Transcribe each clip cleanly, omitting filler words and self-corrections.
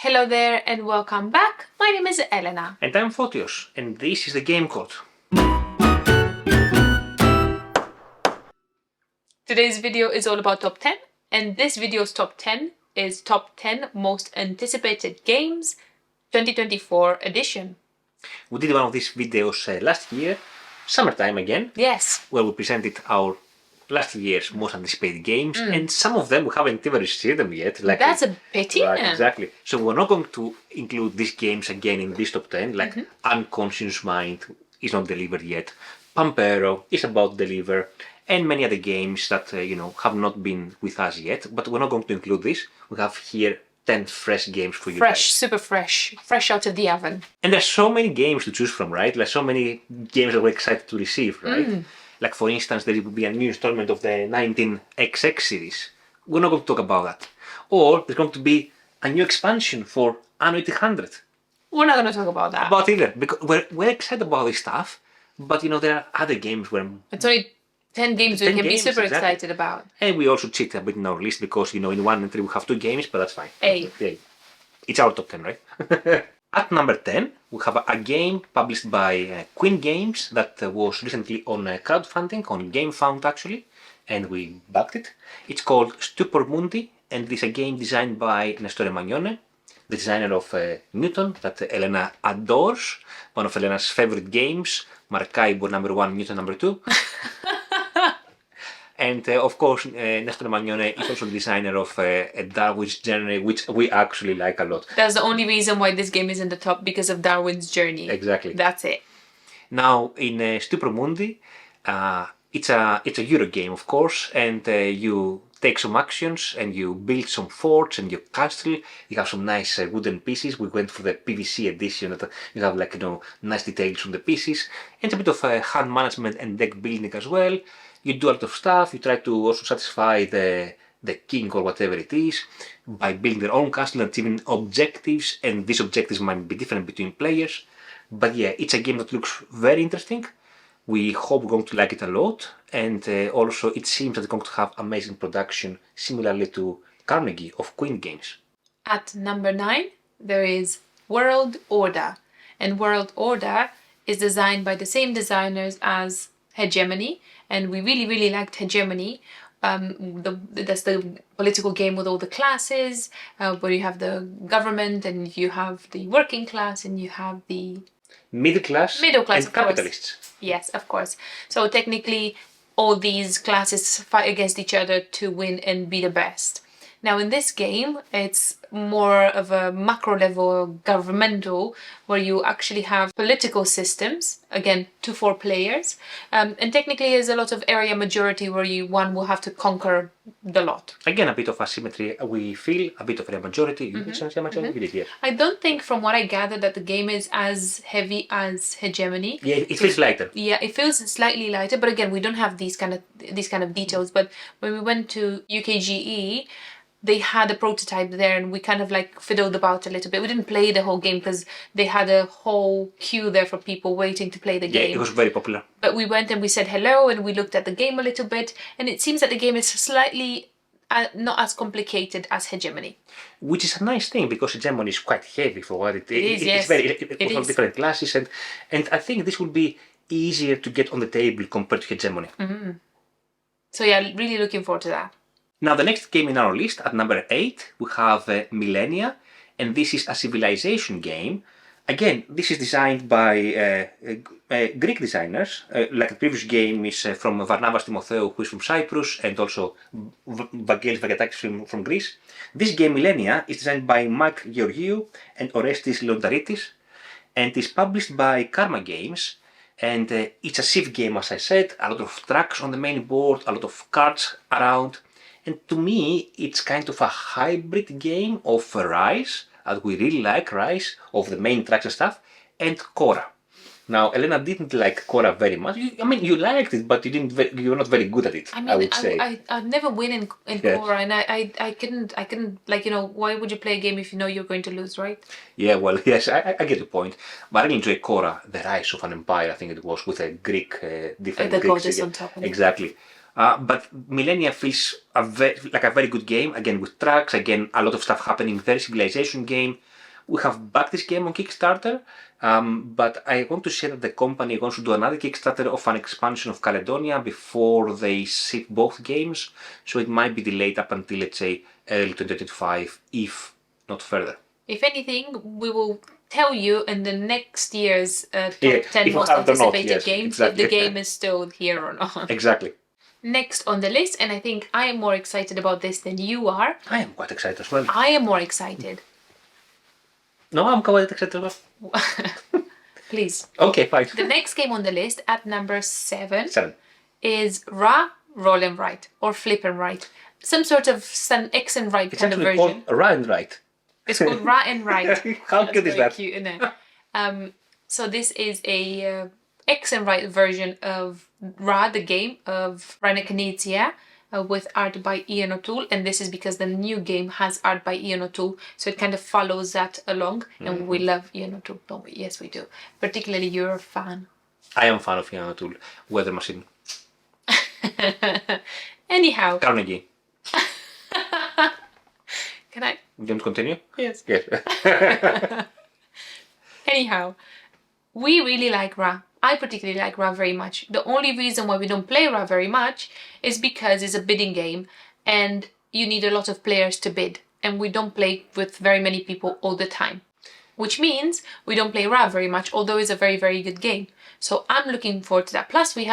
Hello there and welcome back. My name is Elena. And I'm Photios, and this is the Game Code. Today's video is all about top 10, and this video's top 10 is top 10 most anticipated games 2024 edition. We did one of these videos last year, summertime again. Yes. Where we presented our last year's most anticipated games, and some of them we haven't even received them yet. That's a pity. Right, exactly. So we're not going to include these games again in this top 10, like Unconscious Mind is not delivered yet, Pampero is about to deliver, and many other games that have not been with us yet, but we're not going to include this. We have here 10 fresh games for you Fresh, guys. super fresh out of the oven. And there's so many games to choose from, right? There's so many games that we're excited to receive, right? Like for instance, there will be a new installment of the 19XX series. We're not going to talk about that. Or there's going to be a new expansion for Anno 1800. We're not going to talk about that. About either, because we're excited about this stuff, but there are other games where... It's only 10 games we can be super excited about. And we also cheat a bit in our list because, in one entry we have 2 games, but that's fine. Hey. It's our top 10, right? At number 10, we have a game published by Queen Games that was recently on crowdfunding, on GameFound actually, and we backed it. It's called Stupor Mundi, and it's a game designed by Nestore Magnone, the designer of Newton, that Elena adores, one of Elena's favorite games, Maracaibo #1, Newton #2. And of course, Nestore Magnone is also the designer of a Darwin's Journey, which we actually like a lot. That's the only reason why this game is in the top, because of Darwin's Journey. Exactly. That's it. Now, in Stupor Mundi, it's a Euro game, of course, and you take some actions and you build some forts and you castle. You have some nice wooden pieces. We went for the PVC edition. That you have nice details on the pieces, and a bit of hand management and deck building as well. You do a lot of stuff. You try to also satisfy the king or whatever it is by building their own castle and achieving objectives, and these objectives might be different between players. But yeah, it's a game that looks very interesting. We hope we're going to like it a lot, and also it seems that it's going to have amazing production, similarly to Carnegie of Queen Games. At number 9, there is World Order, and World Order is designed by the same designers as Hegemony, and we really liked Hegemony. That's the political game with all the classes, where you have the government and you have the working class and you have the middle class and capitalists. Yes, of course. So technically all these classes fight against each other to win and be the best. Now in this game, it's more of a macro level, governmental, where you actually have political systems, again, 2-4 players, and technically there's a lot of area majority where one will have to conquer the lot. Again, a bit of asymmetry, we feel, a bit of area majority. I don't think, from what I gathered, that the game is as heavy as Hegemony. Yeah, it feels lighter. Yeah, it feels slightly lighter, but again, we don't have these kind of details. But when we went to UKGE, they had a prototype there and we kind of fiddled about a little bit. We didn't play the whole game because they had a whole queue there for people waiting to play the game. Yeah, it was very popular. But we went and we said hello and we looked at the game a little bit, and it seems that the game is slightly not as complicated as Hegemony. Which is a nice thing, because Hegemony is quite heavy for what it is. Yes. It's very different classes, and I think this will be easier to get on the table compared to Hegemony. So yeah, really looking forward to that. Now, the next game in our list, at number 8, we have Millennia, and this is a civilization game. Again, this is designed by Greek designers. Like the previous game is from Varnavas Timotheou, who is from Cyprus, and also Vangelis Vagiatakis from Greece. This game, Millennia, is designed by Mike Georgiou and Orestis Leontaridis, and is published by Karma Games. And it's a civ game, as I said, a lot of tracks on the main board, a lot of cards around. And to me, it's kind of a hybrid game of Rise, as we really like Rise, of the main tracks and stuff, and Cora. Now, Elena didn't like Cora very much. You liked it, but you were not very good at it, I would say. I'd never win in Cora, and I couldn't, why would you play a game if you know you're going to lose, right? Yeah, well, yes, I get the point. But I really enjoy Cora, the Rise of an Empire, I think it was, with a Greek, different the Greek goddess on top of it. Exactly. But Millennia feels like a very good game, again with tracks, again a lot of stuff happening, very civilization game. We have backed this game on Kickstarter, but I want to say that the company wants to do another Kickstarter of an expansion of Caledonia before they ship both games, so it might be delayed up until, let's say, early 2025, if not further. If anything, we will tell you in the next year's top Yeah, 10 if most we have or not, anticipated yes, games, exactly. if the game is still here or not. Exactly. Next on the list, and I think I am more excited about this than you are, I am quite excited as well. I am more excited. No, I'm quite excited as well. Please. Okay, fine. The next game on the list at number 7 7. is Ra, Roll and Write, or Flip and Write. Some sort of X and Write It's kind of actually version. called Run Right. It's called Ra and Write. How That's cute is very that? cute, isn't it? So this is a X and Write version of Ra, the game of Reiner Knizia, with art by Ian O'Toole, and this is because the new game has art by Ian O'Toole, so it kind of follows that along, and we love Ian O'Toole, don't we? Yes, we do. Particularly, you're a fan. I am a fan of Ian O'Toole. Weather Machine. Anyhow, Carnegie. can I? You want to continue? Yes. Yes. Anyhow, we really like Ra. I particularly like Ra very much. The only reason why we don't play Ra very much is because it's a bidding game and you need a lot of players to bid, and we don't play with very many people all the time, which means we don't play Ra very much, although it's a very, very good game. So I'm looking forward to that. Plus we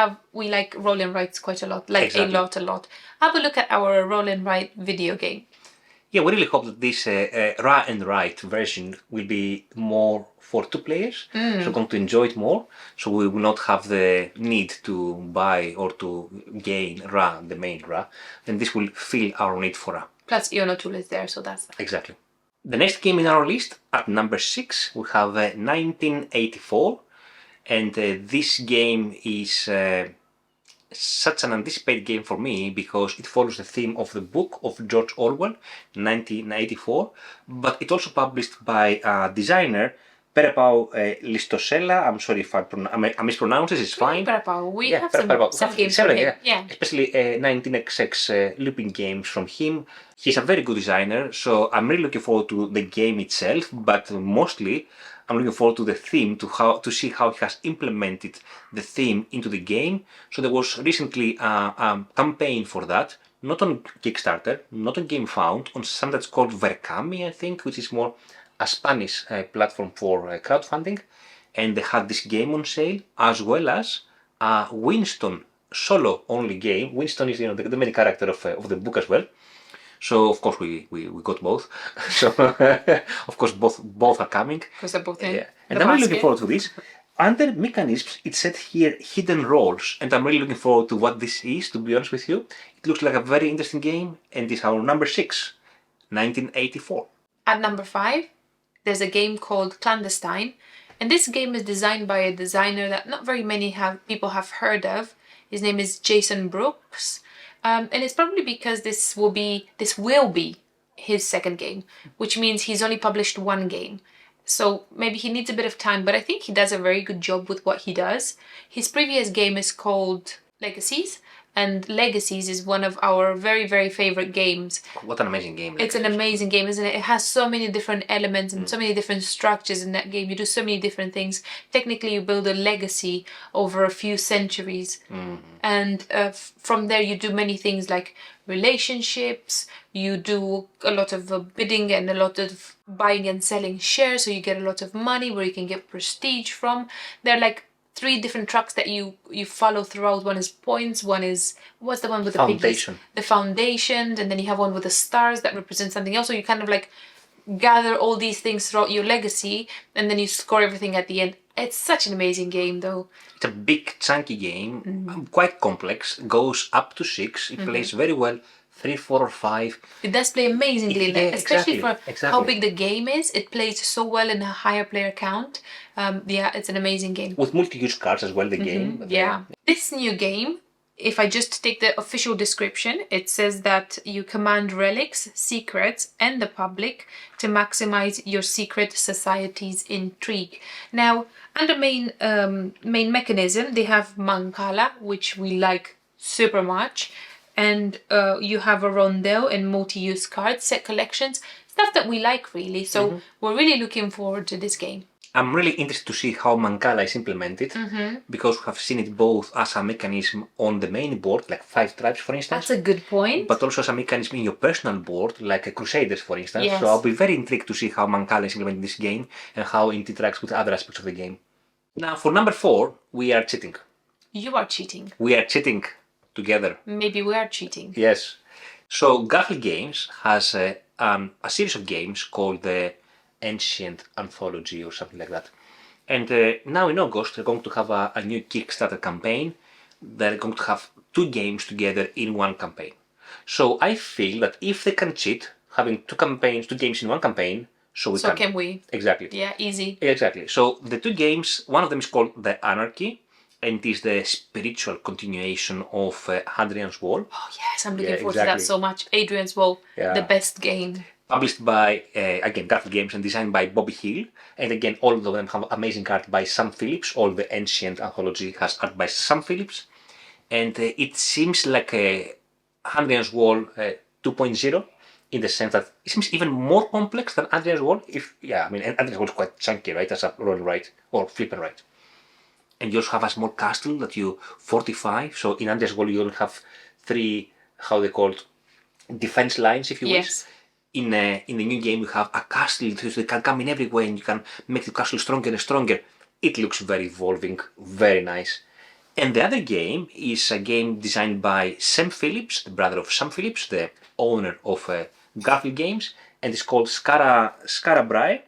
like Roll and Writes quite a lot, like Exactly. a lot. Have a look at our Roll and Write video game. Yeah, we really hope that this Ra and Write version will be more for 2 players, so we're going to enjoy it more, so we will not have the need to buy or to gain Ra, the main Ra, and this will fill our need for Ra. Plus Ian O'Toole is there, so that's nice. Exactly. The next game in our list, at number 6, we have 1984, and this game is such an anticipated game for me because it follows the theme of the book of George Orwell, 1984, but it's also published by a designer, Perepau Listosella. I'm sorry if I mispronounce it, it's fine. Perepau. We Yeah, have Perepau. some games Several, from him. Yeah. Especially 19XX looping games from him. He's a very good designer, so I'm really looking forward to the game itself, but mostly I'm looking forward to the theme, to see how he has implemented the theme into the game. So there was recently a campaign for that, not on Kickstarter, not on GameFound, on something that's called Verkami, I think, which is more a Spanish platform for crowdfunding, and they had this game on sale, as well as a Winston solo-only game. Winston is, the main character of the book as well. So of course we got both. So of course both are coming. Because they're both in Yeah, and the I'm really basket. looking forward to this. Under mechanisms, it said here hidden roles, and I'm really looking forward to what this is. To be honest with you, it looks like a very interesting game, and it's our number 6, 1984. At number 5, there's a game called Clandestine, and this game is designed by a designer that not very many people have heard of. His name is Jason Brooks, and it's probably because this will be his second game, which means he's only published one game. So maybe he needs a bit of time, but I think he does a very good job with what he does. His previous game is called Legacies, and Legacies is one of our very, very favorite games. What an amazing game! It's an amazing game, isn't it? It has so many different elements and so many different structures in that game. You do so many different things. Technically, you build a legacy over a few centuries. And from there, you do many things like relationships. You do a lot of bidding and a lot of buying and selling shares. So you get a lot of money where you can get prestige from. They're like 3 different tracks that you follow throughout. One is points, one is, what's the one with the Foundation. piggies? The foundation, and then you have one with the stars that represent something else. So you kind of like gather all these things throughout your legacy, and then you score everything at the end. It's such an amazing game though. It's a big chunky game, quite complex, goes up to 6, it plays very well, 3, 4 or 5. It does play amazingly, Yeah, especially exactly, for how big the game is. It plays so well in a higher player count. Yeah, it's an amazing game. With multi-use cards as well, the game. But, Yeah. This new game, if I just take the official description, it says that you command relics, secrets, and the public to maximize your secret society's intrigue. Now, under main mechanism, they have Mancala, which we like super much. And you have a rondel and multi-use cards, set collections, stuff that we like really. So we're really looking forward to this game. I'm really interested to see how Mancala is implemented because we have seen it both as a mechanism on the main board, like 5 tribes for instance. That's a good point. But also as a mechanism in your personal board, like a Crusaders for instance. Yes. So I'll be very intrigued to see how Mancala is implementing this game and how it interacts with other aspects of the game. Now for number 4, we are cheating. You are cheating. We are cheating together. Maybe we are cheating. Yes. So Garfield Games has a series of games called the Ancient Anthology or something like that. And now in August they're going to have a new Kickstarter campaign. They're going to have 2 games together in one campaign. So I feel that if they can cheat, having 2 games in one campaign, so can we? Exactly. Yeah, easy. Exactly. So the 2 games, one of them is called The Anarchy, and it is the spiritual continuation of Hadrian's Wall. Oh yes, I'm looking forward to that so much. Hadrian's Wall, the best game. Published by, again, Garfield Games and designed by Bobby Hill. And again, all of them have amazing art by Sam Phillips. All the Ancient Anthology has art by Sam Phillips. And it seems like a Hadrian's Wall 2.0 in the sense that it seems even more complex than Hadrian's Wall. Hadrian's Wall is quite chunky, right, as a roll right or flip and right. And you also have a small castle that you fortify. So in Hadrian's Wall you only have 3, how they called, defense lines, if you wish. In the new game you have a castle, so they can come in everywhere and you can make the castle stronger and stronger. It looks very evolving, very nice. And the other game is a game designed by Sam Phillips, the brother of Sam Phillips, the owner of Garfield Games, and it's called Skara Brae.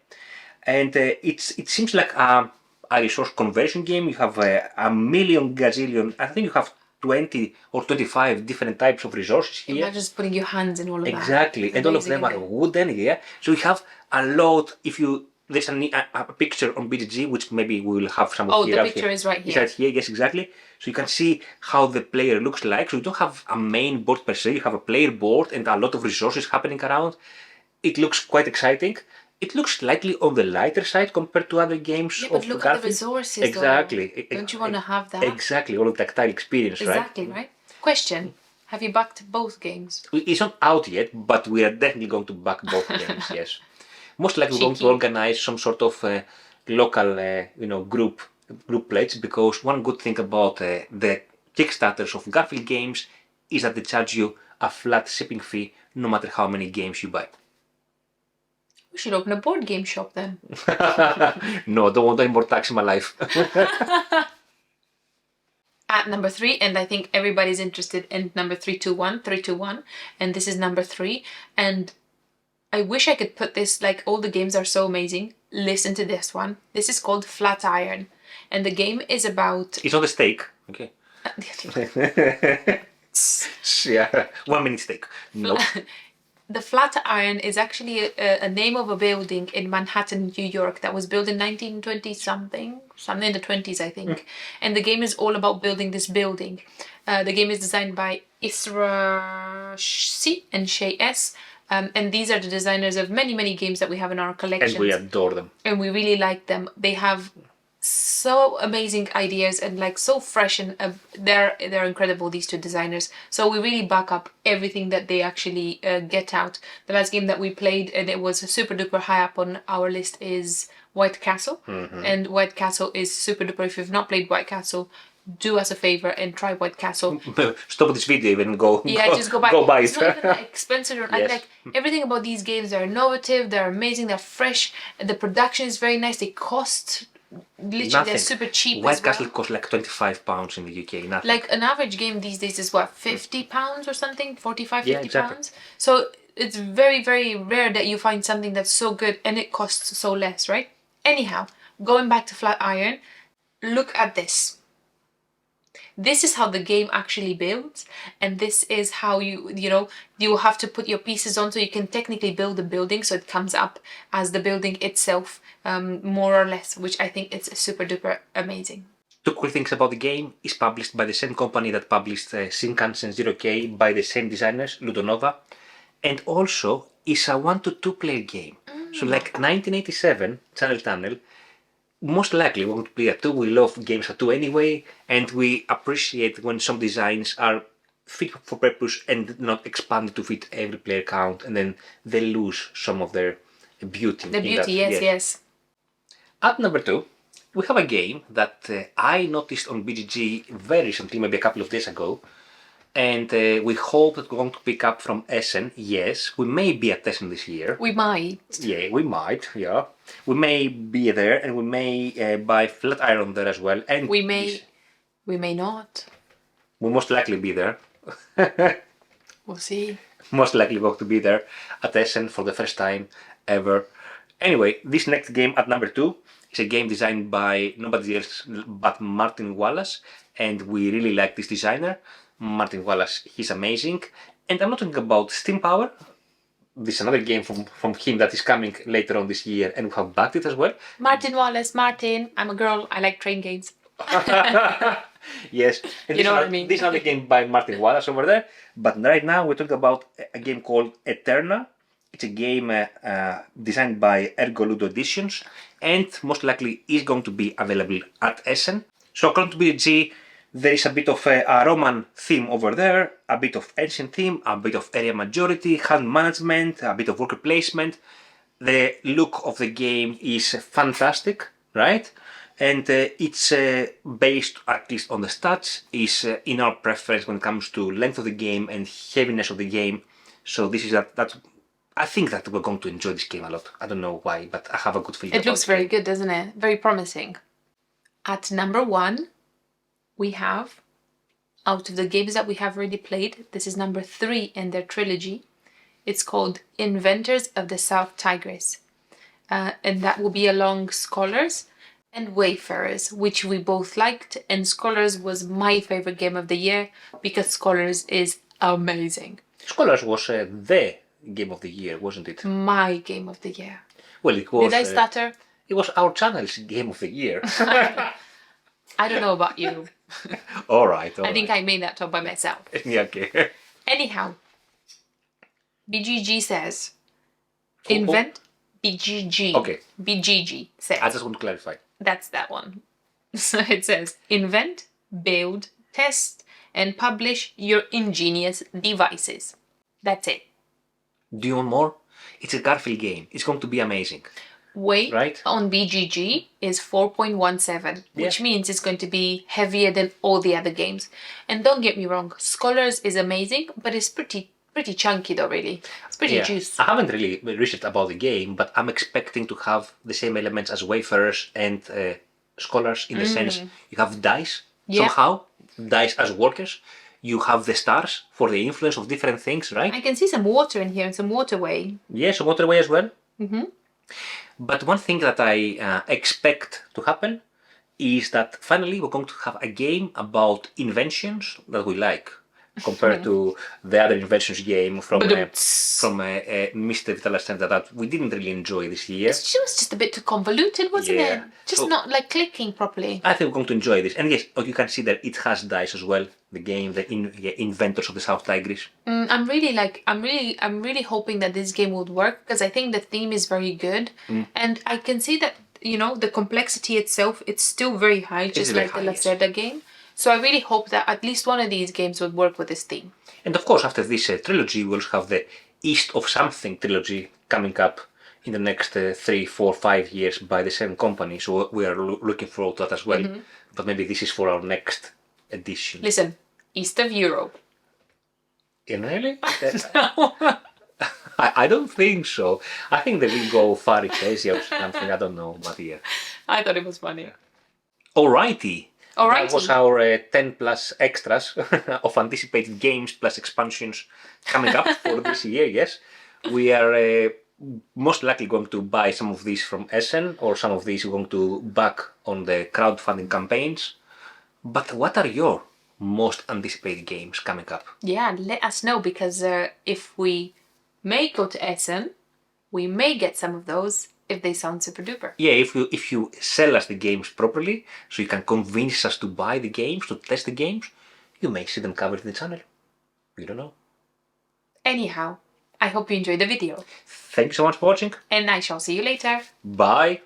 And it seems like a resource conversion game. You have a million gazillion, I think you have 20 or 25 different types of resources here. Imagine just putting your hands in all of that. Exactly, and all of them are wooden, yeah. So you have a lot. There's a picture on BGG, which maybe we will have some of here. Oh, the picture is right here. It's right here, yes, exactly. So you can see how the player looks like. So you don't have a main board per se, you have a player board and a lot of resources happening around. It looks quite exciting. It looks slightly on the lighter side compared to other games of Garfield. Yeah, but look at the resources. Exactly. Don't you want to have that? Exactly, all the tactile experience, right? Exactly, right? Question. Have you backed both games? It's not out yet, but we are definitely going to back both games, yes. Most likely we're going to organize some sort of local group pledge, because one good thing about the Kickstarters of Garfield Games is that they charge you a flat shipping fee no matter how many games you buy. We should open a board game shop then. No, I don't want any more tax in my life. At number 3, and I think everybody's interested in number 321, and this is number 3, and I wish I could put this, like, all the games are so amazing. Listen to this one. This is called Flatiron, and the game is about... It's not a steak, okay? Yeah, 1 minute steak. Nope. The Flatiron is actually a name of a building in Manhattan, New York, that was built in 1920-something, something in the 20s, I think. And the game is all about building this building. The game is designed by Isra C and Shay S. And these are the designers of many, many games that we have in our collection. And we adore them. And we really like them. They have so amazing ideas and like so fresh, and they're incredible, these 2 designers. So we really back up everything that they actually get out. The last game that we played, and it was super duper high up on our list, is White Castle. And White Castle is super duper. If you've not played White Castle, do us a favor and try White Castle. Stop this video even and go. Yeah, just go back. Go buy it. It's not even that expensive. Yes. Like everything about these games are innovative. They're amazing. They're fresh. The production is very nice. They cost literally nothing. They're super cheap. White Castle costs like £25 in the UK. Nothing. Like an average game these days is what, £50 or something, 45, £50. Exactly. So it's very, very rare that you find something that's so good and it costs so less, right? Anyhow, going back to Flatiron, look at this. This is how the game actually builds, and this is how you have to put your pieces on, so you can technically build a building, so it comes up as the building itself, more or less, which I think is super duper amazing. 2 cool things about the game: is published by the same company that published Shinkansen Zero K, by the same designers, Ludonova, and also is a 1 to 2 player game. So like 1987, Channel Tunnel, most likely we want to play at 2. We love games at 2 anyway, and we appreciate when some designs are fit for purpose and not expanded to fit every player count, and then they lose some of their beauty. The in beauty, that. yes, yes. At number 2, we have a game that I noticed on BGG very recently, maybe a couple of days ago, and we hope that we're going to pick up from Essen. Yes, we may be at Essen this year. We might. Yeah, we might, yeah. We may be there, and we may buy Flatiron there as well. And We may not. we'll most likely be there. We'll see. Most likely going to be there at Essen for the first time ever. Anyway, this next game at number 2 is a game designed by nobody else but Martin Wallace, and we really like this designer. Martin Wallace, he's amazing. And I'm not talking about Steam Power. This is another game from him that is coming later on this year, and we have backed it as well. Martin Wallace, Martin. I'm a girl. I like train games. Yes, and You know what I mean. This is another game by Martin Wallace over there. But right now we're talking about a game called Eterna. It's a game designed by Ergo Ludo Editions, and most likely is going to be available at Essen. So according to BGG, there is a bit of a Roman theme over there, a bit of ancient theme, a bit of area majority, hand management, a bit of worker placement. The look of the game is fantastic, right? And it's based, at least on the stats, is in our preference when it comes to length of the game and heaviness of the game. So this is that. I think that we're going to enjoy this game a lot. I don't know why, but I have a good feeling. It looks very good, doesn't it? Very promising. At number 1, we have, out of the games that we have already played, this is number 3 in their trilogy. It's called Inventors of the South Tigris. And that will be along Scholars and Wayfarers, which we both liked. And Scholars was my favorite game of the year because Scholars is amazing. Scholars was the game of the year, wasn't it? My game of the year. Well, it was. Did I stutter? It was our channel's game of the year. I don't know about you. All right. I think I made that up by myself. Yeah, okay. Anyhow, BGG says, Oh, invent BGG. Okay. BGG says. I just want to clarify. That's that one. So it says, invent, build, test, and publish your ingenious devices. That's it. Do you want more? It's a Garfield game. It's going to be amazing. Weight Right. on BGG is 4.17, which means it's going to be heavier than all the other games. And don't get me wrong, Scholars is amazing, but it's pretty chunky though, really. It's pretty juicy. I haven't really researched about the game, but I'm expecting to have the same elements as Wayfarers and Scholars in the sense you have dice somehow, dice as workers. You have the stars for the influence of different things, right? I can see some water in here and some waterway. Yes, waterway as well. But one thing that I expect to happen is that finally we're going to have a game about inventions that we like, compared to the other inventions game from Mr. Vitalascenda that we didn't really enjoy this year. It was just a bit too convoluted, wasn't Yeah. it? Just So- not like clicking properly. I think we're going to enjoy this. And yes, you can see that it has dice as well. The game, the Inventors of the South Tigris. I'm really hoping that this game would work because I think the theme is very good, and I can see that the complexity itself it's still very high, just very like the high, yes. Lacerda game. So I really hope that at least one of these games would work with this theme. And of course, after this trilogy, we'll have the East of Something trilogy coming up in the next 3, 4, 5 years by the same company. So we are looking forward to that as well. But maybe this is for our next edition. Listen, East of Europe. Really? I don't think so. I think they will go Far East Asia or something. I don't know, but yeah. I thought it was funny. Alrighty. Alrighty. That was our 10 plus extras of anticipated games plus expansions coming up for this year, yes. We are most likely going to buy some of these from Essen, or some of these we're going to back on the crowdfunding campaigns. But what are your most anticipated games coming up? Yeah, let us know because if we may go to Essen, we may get some of those if they sound super duper. Yeah, if you sell us the games properly, so you can convince us to buy the games, to test the games, you may see them covered in the channel. We don't know. Anyhow, I hope you enjoyed the video. Thank you so much for watching. And I shall see you later. Bye.